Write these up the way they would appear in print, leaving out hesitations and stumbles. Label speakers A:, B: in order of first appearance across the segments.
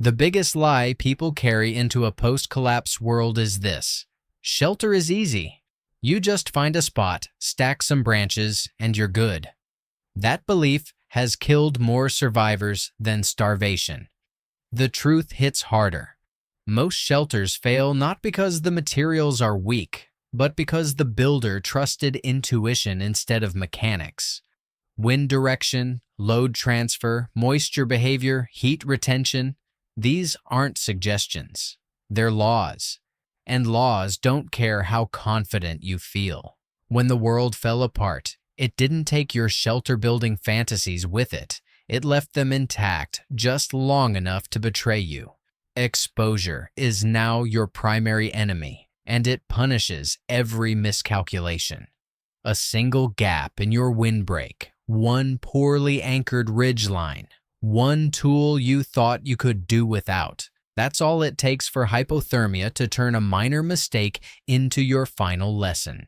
A: The biggest lie people carry into a post-collapse world is this: shelter is easy. You just find a spot, stack some branches, and you're good. That belief has killed more survivors than starvation. The truth hits harder. Most shelters fail not because the materials are weak, but because the builder trusted intuition instead of mechanics. Wind direction, load transfer, moisture behavior, heat retention, these aren't suggestions. They're laws. And laws don't care how confident you feel. When the world fell apart, it didn't take your shelter-building fantasies with it. It left them intact just long enough to betray you. Exposure is now your primary enemy, and it punishes every miscalculation. A single gap in your windbreak, one poorly anchored ridgeline, one tool you thought you could do without. That's all it takes for hypothermia to turn a minor mistake into your final lesson.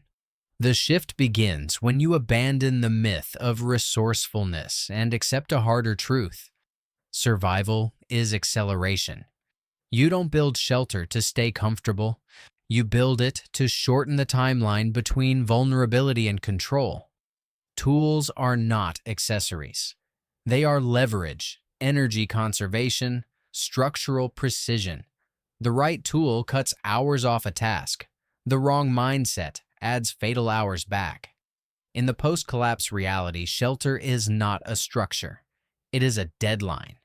A: The shift begins when you abandon the myth of resourcefulness and accept a harder truth. Survival is acceleration. You don't build shelter to stay comfortable. You build it to shorten the timeline between vulnerability and control. Tools are not accessories. They are leverage, energy conservation, structural precision. The right tool cuts hours off a task. The wrong mindset adds fatal hours back. In the post-collapse reality, shelter is not a structure. It is a deadline.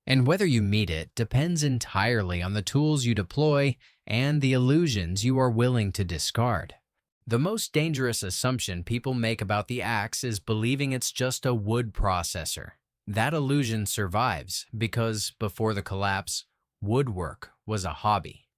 A: And whether you meet it depends entirely on the tools you deploy and the illusions you are willing to discard. The most dangerous assumption people make about the axe is believing it's just a wood processor. That illusion survives because, before the collapse, woodwork was a hobby,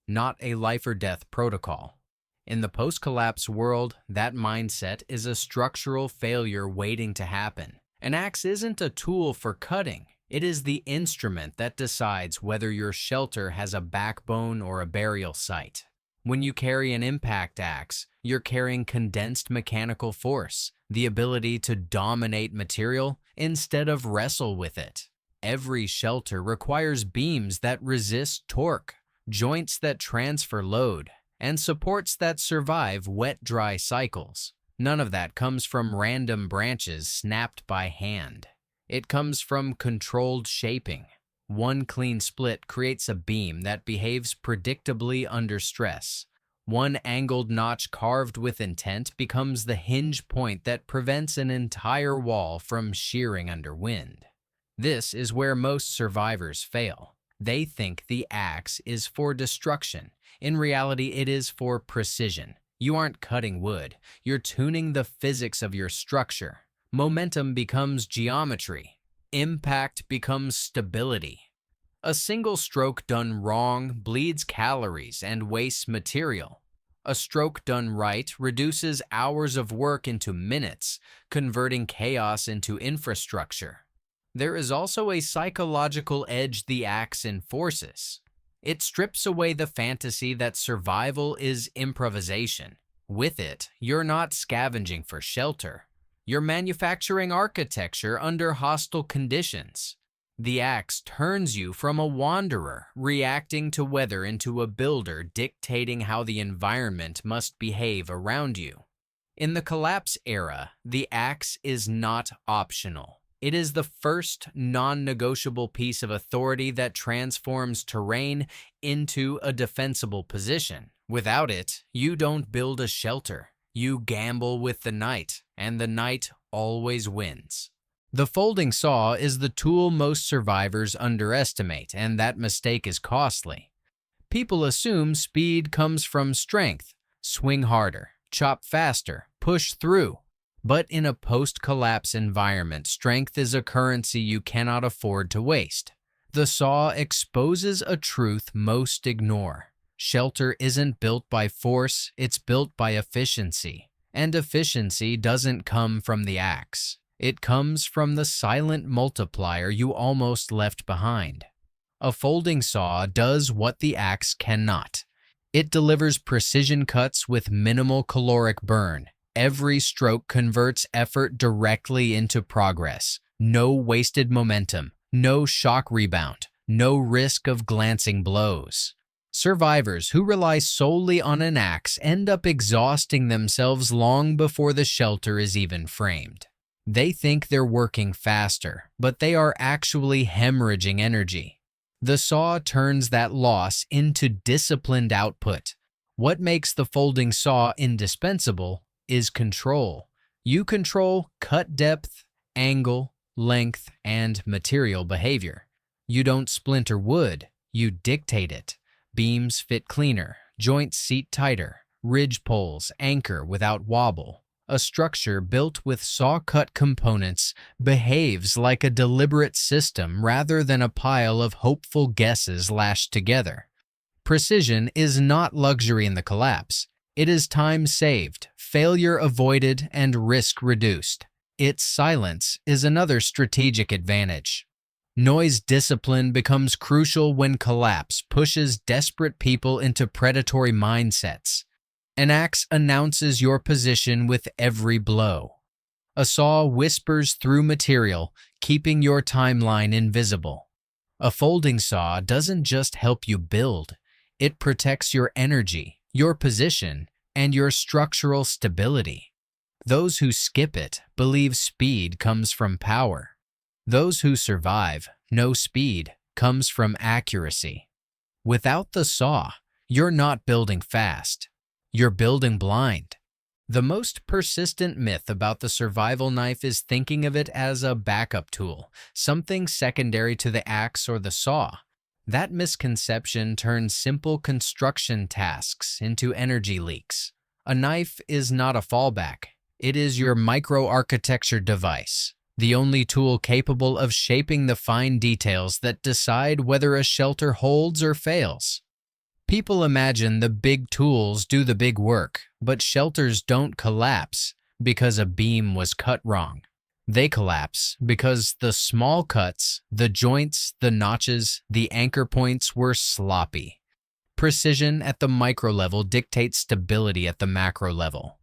A: not a life-or-death protocol. In the post-collapse world, that mindset is a structural failure waiting to happen. An axe isn't a tool for cutting. It is the instrument that decides whether your shelter has a backbone or a burial site. When you carry an impact axe, you're carrying condensed mechanical force, the ability to dominate material instead of wrestle with it. Every shelter requires beams that resist torque, joints that transfer load, and supports that survive wet-dry cycles. None of that comes from random branches snapped by hand. It comes from controlled shaping. One clean split creates a beam that behaves predictably under stress. One angled notch carved with intent becomes the hinge point that prevents an entire wall from shearing under wind. This is where most survivors fail. They think the axe is for destruction. In reality, it is for precision. You aren't cutting wood. You're tuning the physics of your structure. Momentum becomes geometry. Impact becomes stability. A single stroke done wrong bleeds calories and wastes material. A stroke done right reduces hours of work into minutes, converting chaos into infrastructure. There is also a psychological edge the axe enforces. It strips away the fantasy that survival is improvisation. With it, you're not scavenging for shelter. You're manufacturing architecture under hostile conditions. The axe turns you from a wanderer reacting to weather into a builder dictating how the environment must behave around you. In the collapse era, the axe is not optional. It is the first non-negotiable piece of authority that transforms terrain into a defensible position. Without it, you don't build a shelter. You gamble with the night, and the night always wins. The folding saw is the tool most survivors underestimate, and that mistake is costly. People assume speed comes from strength. Swing harder, chop faster, push through. But in a post-collapse environment, strength is a currency you cannot afford to waste. The saw exposes a truth most ignore. Shelter isn't built by force, it's built by efficiency. And efficiency doesn't come from the axe. It comes from the silent multiplier you almost left behind. A folding saw does what the axe cannot. It delivers precision cuts with minimal caloric burn. Every stroke converts effort directly into progress. No wasted momentum, no shock rebound, no risk of glancing blows. Survivors who rely solely on an axe end up exhausting themselves long before the shelter is even framed. They think they're working faster, but they are actually hemorrhaging energy. The saw turns that loss into disciplined output. What makes the folding saw indispensable is control. You control cut depth, angle, length, and material behavior. You don't splinter wood, you dictate it. Beams fit cleaner, joints seat tighter, ridge poles anchor without wobble. A structure built with saw-cut components behaves like a deliberate system rather than a pile of hopeful guesses lashed together. Precision is not luxury in the collapse. It is time saved, failure avoided, and risk reduced. Its silence is another strategic advantage. Noise discipline becomes crucial when collapse pushes desperate people into predatory mindsets. An axe announces your position with every blow. A saw whispers through material, keeping your timeline invisible. A folding saw doesn't just help you build, it protects your energy, your position, and your structural stability. Those who skip it believe speed comes from power. Those who survive know speed comes from accuracy. Without the saw, you're not building fast. You're building blind. The most persistent myth about the survival knife is thinking of it as a backup tool, something secondary to the axe or the saw. That misconception turns simple construction tasks into energy leaks. A knife is not a fallback. It is your microarchitecture device, the only tool capable of shaping the fine details that decide whether a shelter holds or fails. People imagine the big tools do the big work, but shelters don't collapse because a beam was cut wrong. They collapse because the small cuts, the joints, the notches, the anchor points were sloppy. Precision at the micro level dictates stability at the macro level.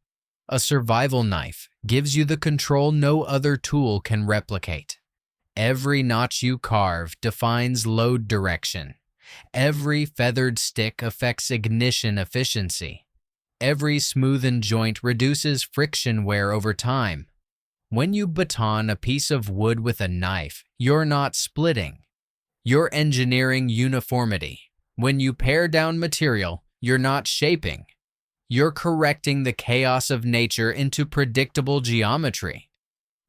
A: A survival knife gives you the control no other tool can replicate. Every notch you carve defines load direction. Every feathered stick affects ignition efficiency. Every smoothened joint reduces friction wear over time. When you baton a piece of wood with a knife, you're not splitting. You're engineering uniformity. When you pare down material, you're not shaping. You're correcting the chaos of nature into predictable geometry.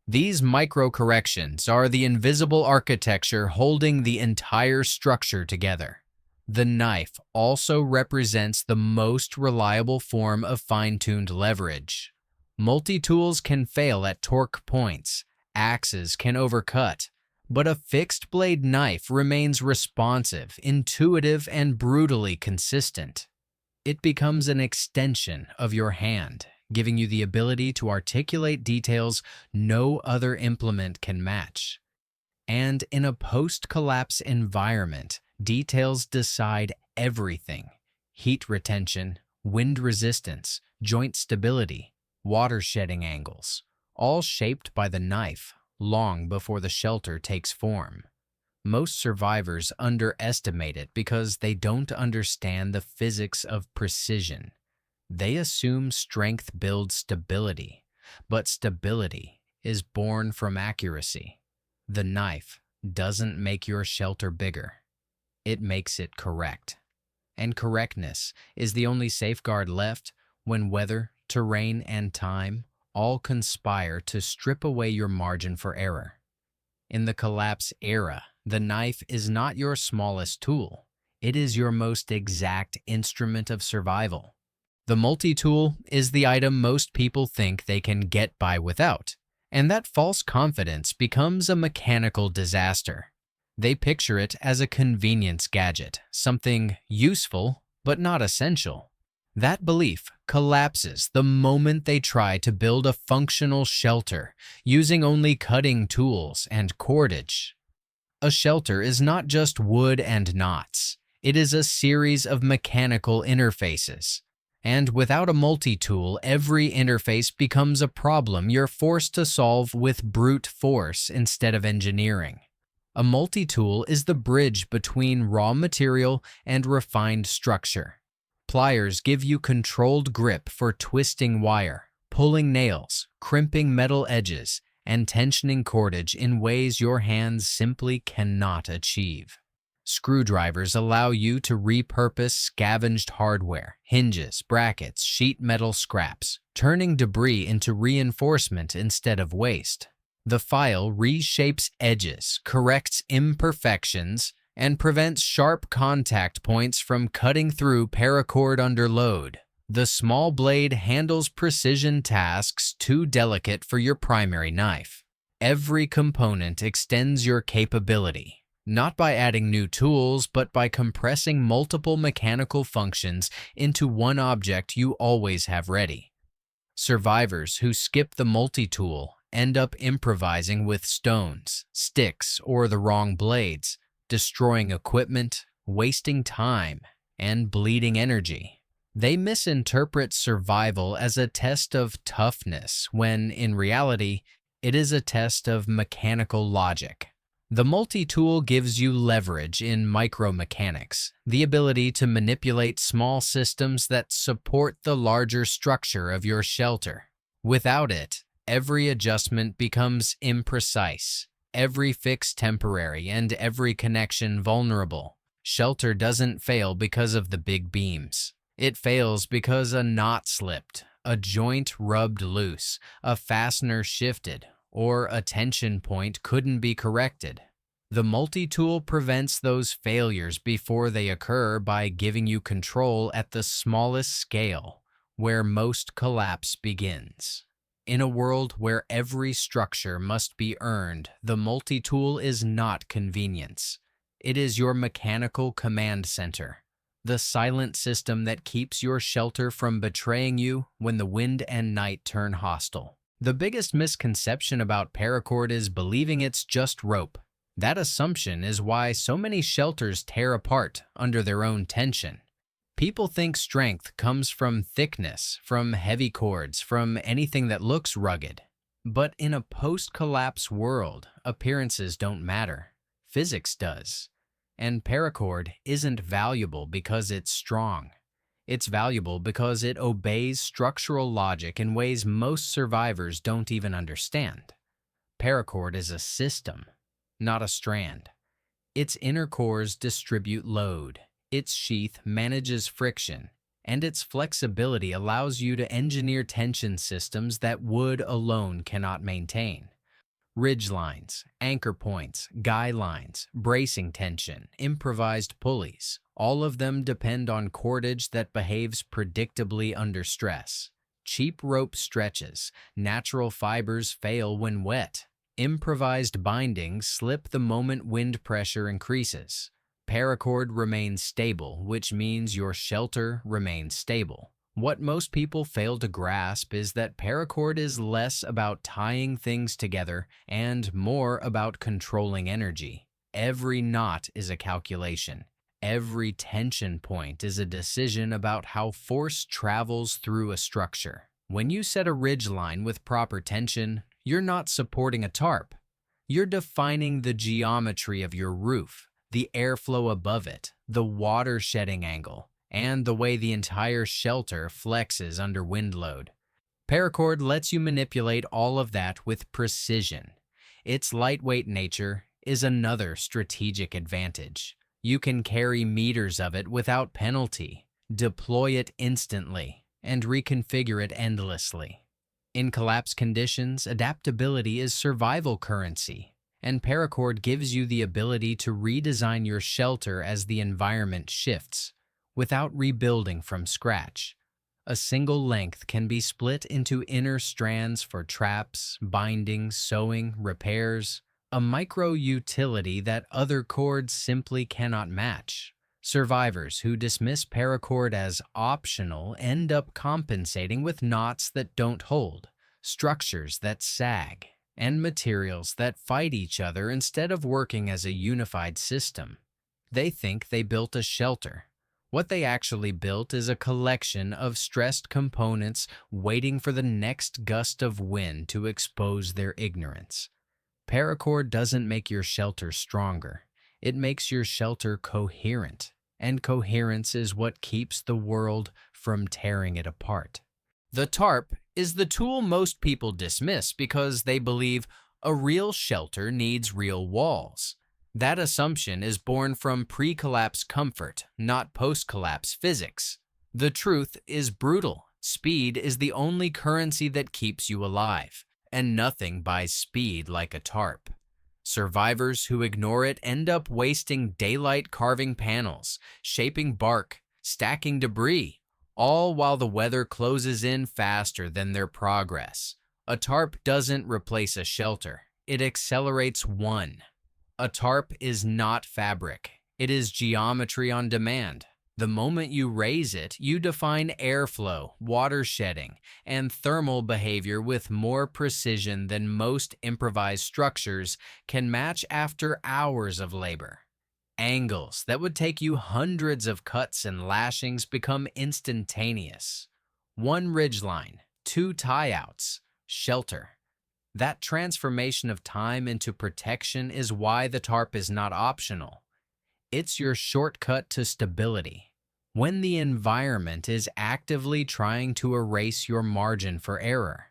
A: These micro-corrections are the invisible architecture holding the entire structure together. The knife also represents the most reliable form of fine-tuned leverage. Multi-tools can fail at torque points, axes can overcut, but a fixed-blade knife remains responsive, intuitive, and brutally consistent. It becomes an extension of your hand, giving you the ability to articulate details no other implement can match. And in a post-collapse environment, details decide everything: heat retention, wind resistance, joint stability, water shedding angles, all shaped by the knife long before the shelter takes form. Most survivors underestimate it because they don't understand the physics of precision. They assume strength builds stability, but stability is born from accuracy. The knife doesn't make your shelter bigger. It makes it correct. And correctness is the only safeguard left when weather, terrain, and time all conspire to strip away your margin for error. In the collapse era, the knife is not your smallest tool. It is your most exact instrument of survival. The multi-tool is the item most people think they can get by without, and that false confidence becomes a mechanical disaster. They picture it as a convenience gadget, something useful but not essential. That belief collapses the moment they try to build a functional shelter using only cutting tools and cordage. A shelter is not just wood and knots. It is a series of mechanical interfaces. And without a multi-tool, every interface becomes a problem you're forced to solve with brute force instead of engineering. A multi-tool is the bridge between raw material and refined structure. Pliers give you controlled grip for twisting wire, pulling nails, crimping metal edges, and tensioning cordage in ways your hands simply cannot achieve. Screwdrivers allow you to repurpose scavenged hardware, hinges, brackets, sheet metal scraps, turning debris into reinforcement instead of waste. The file reshapes edges, corrects imperfections, and prevents sharp contact points from cutting through paracord under load. The small blade handles precision tasks too delicate for your primary knife. Every component extends your capability, not by adding new tools, but by compressing multiple mechanical functions into one object you always have ready. Survivors who skip the multi-tool end up improvising with stones, sticks, or the wrong blades, destroying equipment, wasting time, and bleeding energy. They misinterpret survival as a test of toughness when, in reality, it is a test of mechanical logic. The multi-tool gives you leverage in micromechanics, the ability to manipulate small systems that support the larger structure of your shelter. Without it, every adjustment becomes imprecise, every fix temporary, and every connection vulnerable. Shelter doesn't fail because of the big beams. It fails because a knot slipped, a joint rubbed loose, a fastener shifted, or a tension point couldn't be corrected. The multi-tool prevents those failures before they occur by giving you control at the smallest scale, where most collapse begins. In a world where every structure must be earned, the multi-tool is not convenience. It is your mechanical command center, the silent system that keeps your shelter from betraying you when the wind and night turn hostile. The biggest misconception about paracord is believing it's just rope. That assumption is why so many shelters tear apart under their own tension. People think strength comes from thickness, from heavy cords, from anything that looks rugged. But in a post-collapse world, appearances don't matter. Physics does. And paracord isn't valuable because it's strong. It's valuable because it obeys structural logic in ways most survivors don't even understand. Paracord is a system, not a strand. Its inner cores distribute load, its sheath manages friction, and its flexibility allows you to engineer tension systems that wood alone cannot maintain. Ridge lines, anchor points, guy lines, bracing tension, improvised pulleys, all of them depend on cordage that behaves predictably under stress. Cheap rope stretches, natural fibers fail when wet. Improvised bindings slip the moment wind pressure increases. Paracord remains stable, which means your shelter remains stable. What most people fail to grasp is that paracord is less about tying things together and more about controlling energy. Every knot is a calculation. Every tension point is a decision about how force travels through a structure. When you set a ridge line with proper tension, you're not supporting a tarp. You're defining the geometry of your roof, the airflow above it, the water shedding angle, and the way the entire shelter flexes under wind load. Paracord lets you manipulate all of that with precision. Its lightweight nature is another strategic advantage. You can carry meters of it without penalty, deploy it instantly, and reconfigure it endlessly. In collapse conditions, adaptability is survival currency, and paracord gives you the ability to redesign your shelter as the environment shifts, without rebuilding from scratch. A single length can be split into inner strands for traps, bindings, sewing, repairs, a micro-utility that other cords simply cannot match. Survivors who dismiss paracord as optional end up compensating with knots that don't hold, structures that sag, and materials that fight each other instead of working as a unified system. They think they built a shelter. What they actually built is a collection of stressed components waiting for the next gust of wind to expose their ignorance. Paracord doesn't make your shelter stronger. It makes your shelter coherent, and coherence is what keeps the world from tearing it apart. The tarp is the tool most people dismiss because they believe a real shelter needs real walls. That assumption is born from pre-collapse comfort, not post-collapse physics. The truth is brutal. Speed is the only currency that keeps you alive, and nothing buys speed like a tarp. Survivors who ignore it end up wasting daylight carving panels, shaping bark, stacking debris, all while the weather closes in faster than their progress. A tarp doesn't replace a shelter, it accelerates one. A tarp is not fabric, it is geometry on demand. The moment you raise it, you define airflow, water shedding, and thermal behavior with more precision than most improvised structures can match after hours of labor. Angles that would take you hundreds of cuts and lashings become instantaneous. One ridgeline, two tie-outs, shelter. That transformation of time into protection is why the tarp is not optional. It's your shortcut to stability. When the environment is actively trying to erase your margin for error.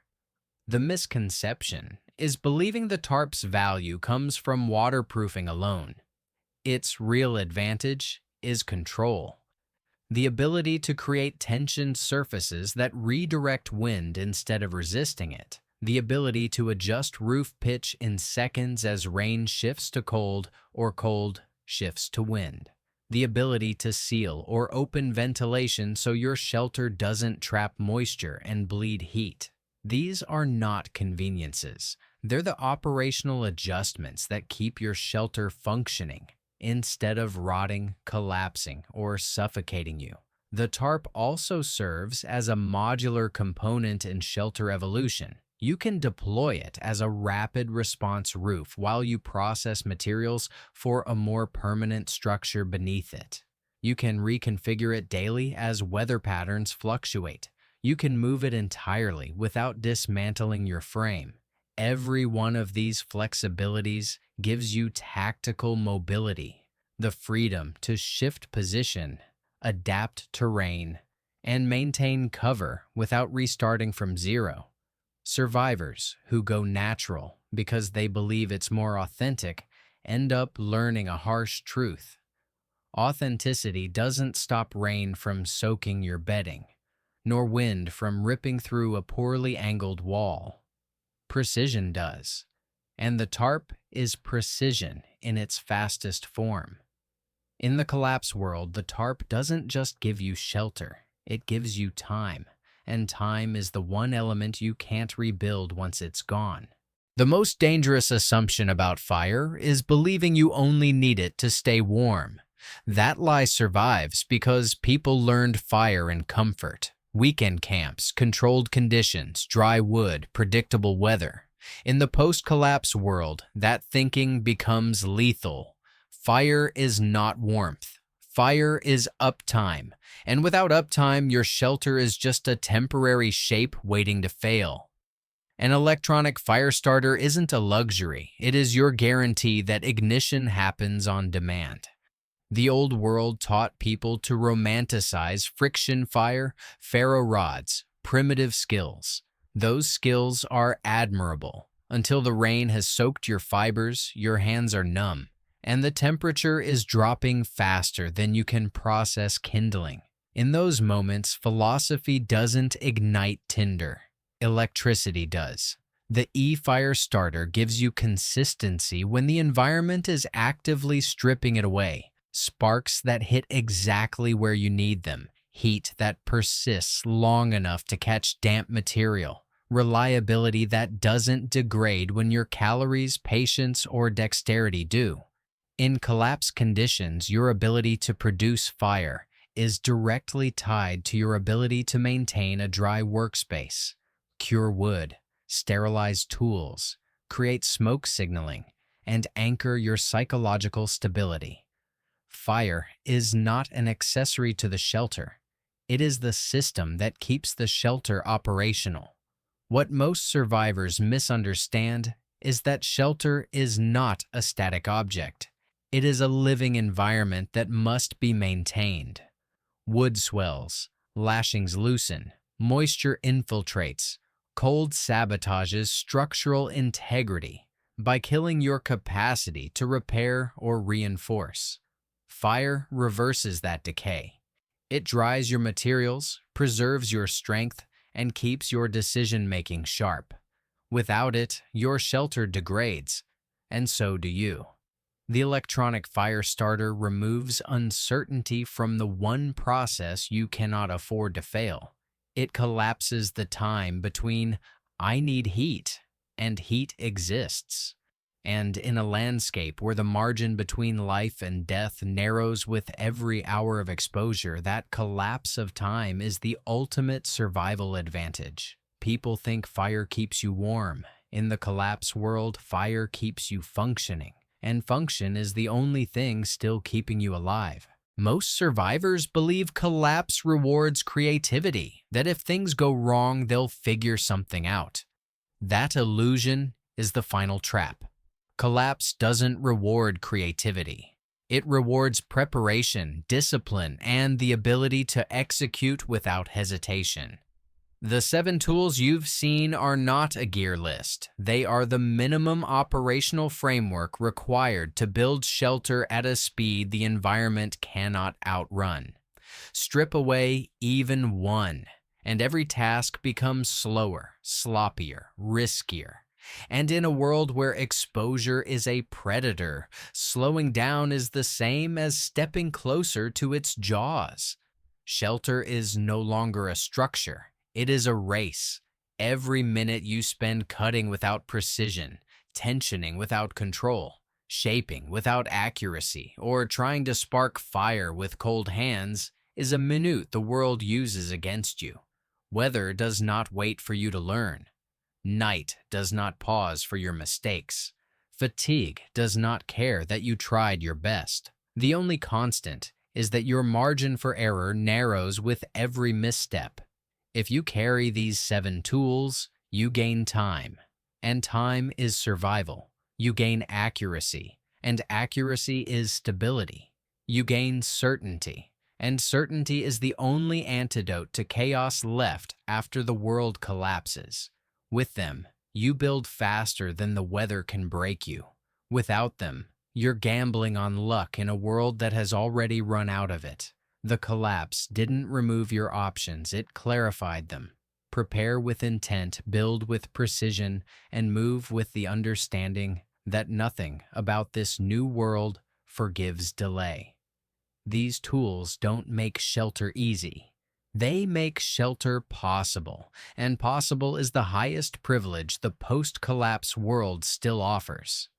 A: The misconception is believing the tarp's value comes from waterproofing alone. Its real advantage is control. The ability to create tensioned surfaces that redirect wind instead of resisting it. The ability to adjust roof pitch in seconds as rain shifts to cold or cold shifts to wind. The ability to seal or open ventilation so your shelter doesn't trap moisture and bleed heat. These are not conveniences. They're the operational adjustments that keep your shelter functioning instead of rotting, collapsing, or suffocating you. The tarp also serves as a modular component in shelter evolution. You can deploy it as a rapid response roof while you process materials for a more permanent structure beneath it. You can reconfigure it daily as weather patterns fluctuate. You can move it entirely without dismantling your frame. Every one of these flexibilities gives you tactical mobility, the freedom to shift position, adapt terrain, and maintain cover without restarting from zero. Survivors who go natural because they believe it's more authentic end up learning a harsh truth. Authenticity doesn't stop rain from soaking your bedding, nor wind from ripping through a poorly angled wall. Precision does, and the tarp is precision in its fastest form. In the collapse world, the tarp doesn't just give you shelter, it gives you time. And time is the one element you can't rebuild once it's gone. The most dangerous assumption about fire is believing you only need it to stay warm. That lie survives because people learned fire in comfort. Weekend camps, controlled conditions, dry wood, predictable weather. In the post-collapse world, that thinking becomes lethal. Fire is not warmth. Fire is uptime, and without uptime, your shelter is just a temporary shape waiting to fail. An electronic fire starter isn't a luxury, it is your guarantee that ignition happens on demand. The old world taught people to romanticize friction fire, ferro rods, primitive skills. Those skills are admirable. Until the rain has soaked your fibers, your hands are numb. And the temperature is dropping faster than you can process kindling. In those moments, philosophy doesn't ignite tinder. Electricity does. The e-fire starter gives you consistency when the environment is actively stripping it away. Sparks that hit exactly where you need them. Heat that persists long enough to catch damp material. Reliability that doesn't degrade when your calories, patience, or dexterity do. In collapse conditions, your ability to produce fire is directly tied to your ability to maintain a dry workspace, cure wood, sterilize tools, create smoke signaling, and anchor your psychological stability. Fire is not an accessory to the shelter. It is the system that keeps the shelter operational. What most survivors misunderstand is that shelter is not a static object. It is a living environment that must be maintained. Wood swells, lashings loosen, moisture infiltrates, cold sabotages structural integrity by killing your capacity to repair or reinforce. Fire reverses that decay. It dries your materials, preserves your strength, and keeps your decision-making sharp. Without it, your shelter degrades, and so do you. The electronic fire starter removes uncertainty from the one process you cannot afford to fail. It collapses the time between "I need heat" and "heat exists." And in a landscape where the margin between life and death narrows with every hour of exposure, that collapse of time is the ultimate survival advantage. People think fire keeps you warm. In the collapse world, fire keeps you functioning, and function is the only thing still keeping you alive. Most survivors believe collapse rewards creativity, that if things go wrong, they'll figure something out. That illusion is the final trap. Collapse doesn't reward creativity. It rewards preparation, discipline, and the ability to execute without hesitation. The 7 tools you've seen are not a gear list. They are the minimum operational framework required to build shelter at a speed the environment cannot outrun. Strip away even one, and every task becomes slower, sloppier, riskier. And in a world where exposure is a predator, slowing down is the same as stepping closer to its jaws. Shelter is no longer a structure. It is a race. Every minute you spend cutting without precision, tensioning without control, shaping without accuracy, or trying to spark fire with cold hands is a minute the world uses against you. Weather does not wait for you to learn. Night does not pause for your mistakes. Fatigue does not care that you tried your best. The only constant is that your margin for error narrows with every misstep. If you carry these 7 tools, you gain time. And time is survival. You gain accuracy. And accuracy is stability. You gain certainty. And certainty is the only antidote to chaos left after the world collapses. With them, you build faster than the weather can break you. Without them, you're gambling on luck in a world that has already run out of it. The collapse didn't remove your options, it clarified them. Prepare with intent, build with precision, and move with the understanding that nothing about this new world forgives delay. These tools don't make shelter easy. They make shelter possible, and possible is the highest privilege the post-collapse world still offers.